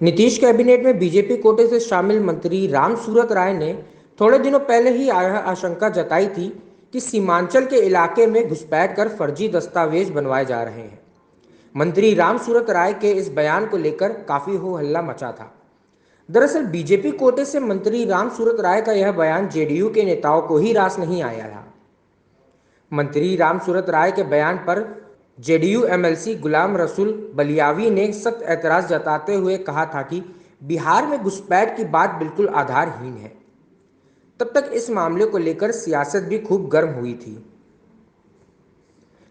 Nitish cabinet में BJP कोटे से शामिल मंत्री रामसूरत राय ने थोड़े दिनों पहले ही आशंका जताई थी कि सीमांचल के इलाके में घुसपैठ कर फर्जी दस्तावेज बनवाए जा रहे हैं। मंत्री रामसूरत राय के इस बयान को लेकर काफी हो हल्ला मचा था। दरअसल बीजेपी कोटे से मंत्री रामसूरत राय का यह बयान जेडीयू के नेताओं को ही रास नहीं आया था। मंत्री रामसूरत राय के बयान पर जेडीयू एमएलसी गुलाम रसूल बलियावी ने सख्त ऐतराज जताते हुए कहा था कि बिहार में घुसपैठ की बात बिल्कुल आधारहीन है। तब तक इस मामले को लेकर सियासत भी खूब गर्म हुई थी,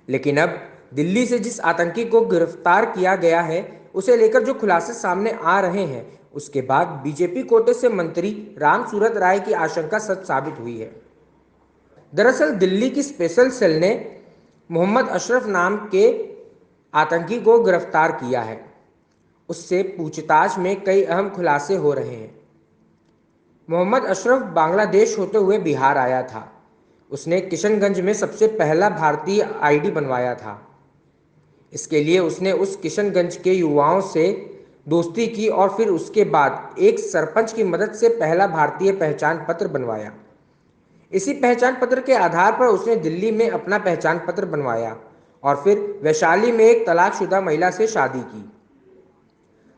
लेकिन अब दिल्ली से जिस आतंकी को गिरफ्तार किया गया है उसे लेकर जो खुलासे सामने आ रहे हैं, उसके बाद बीजेपी कोटे से मंत्री रामसूरत राय की आशंका सच साबित हुई है। दरअसल दिल्ली की स्पेशल सेल ने मोहम्मद अशरफ नाम के आतंकी को गिरफ्तार किया है। उससे पूछताछ में कई अहम खुलासे हो रहे हैं। मोहम्मद अशरफ बांग्लादेश होते हुए बिहार आया था। उसने किशनगंज में सबसे पहला भारतीय आईडी बनवाया था। इसके लिए उसने उस किशनगंज के युवाओं से दोस्ती की और फिर उसके बाद एक सरपंच की मदद से पहला भारतीय पहचान पत्र बनवाया। इसी पहचान पत्र के आधार पर उसने दिल्ली में अपना पहचान पत्र बनवाया और फिर वैशाली में एक तलाकशुदा महिला से शादी की।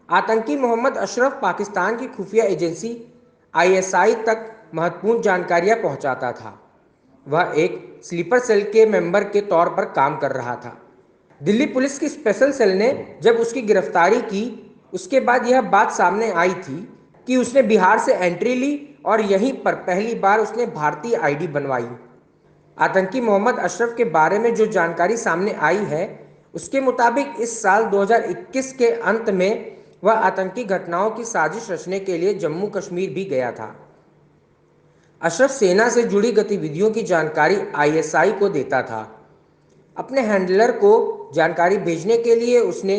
आतंकी मोहम्मद अशरफ पाकिस्तान की खुफिया एजेंसी आईएसआई तक महत्वपूर्ण जानकारियां पहुंचाता था। वह एक स्लीपर सेल के मेंबर के तौर पर काम कर रहा था। दिल्ली पुलिस की स्पेशल सेल ने जब उसकी गिरफ्तारी की, उसके बाद यह बात सामने आई थी कि उसने बिहार से एंट्री ली और यहीं पर पहली बार उसने भारतीय आईडी बनवाई। आतंकी मोहम्मद अशरफ के बारे में जो जानकारी सामने आई है, उसके मुताबिक इस साल 2021 के अंत में वह आतंकी घटनाओं की साजिश रचने के लिए जम्मू कश्मीर भी गया था। अशरफ सेना से जुड़ी गतिविधियों की जानकारी आईएसआई को देता था। अपने हैंडलर को जानकारी भेजने के लिए उसने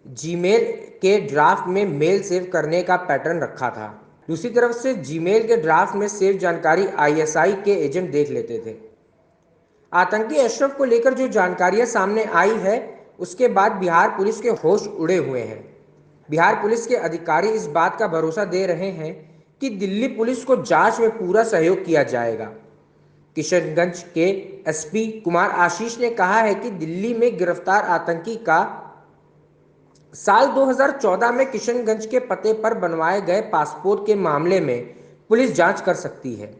जीमेल के ड्राफ्ट में मेल सेव करने का पैटर्न रखा था। दूसरी तरफ से जीमेल के ड्राफ्ट में सेव जानकारी आईएसआई के एजेंट देख लेते थे। आतंकी अशरफ को लेकर जो जानकारियां सामने आई है, उसके बाद बिहार पुलिस के होश उड़े हुए हैं। बिहार पुलिस के अधिकारी इस बात का भरोसा दे रहे हैं कि दिल्ली पुलिस को जांच में पूरा सहयोग किया जाएगा। किशनगंज के एसपी कुमार आशीष ने कहा है कि दिल्ली में गिरफ्तार आतंकी का साल 2014 में किशनगंज के पते पर बनवाए गए पासपोर्ट के मामले में पुलिस जांच कर सकती है।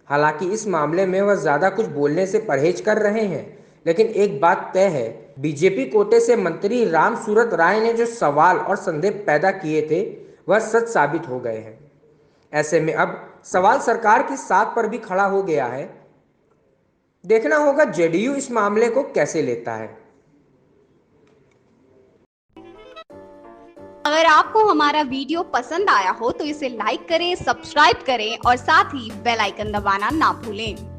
हालांकि इस मामले में वह ज्यादा कुछ बोलने से परहेज कर रहे हैं, लेकिन एक बात तय है, बीजेपी कोटे से मंत्री रामसूरत राय ने जो सवाल और संदेह पैदा किए थे वह सच साबित हो गए हैं। ऐसे में अब सवाल सरकार की साख पर भी खड़ा हो गया है। देखना होगा जेडीयू इस मामले को कैसे लेता है। अगर आपको हमारा वीडियो पसंद आया हो तो इसे लाइक करें, सब्सक्राइब करें और साथ ही बेल आइकन दबाना ना भूलें।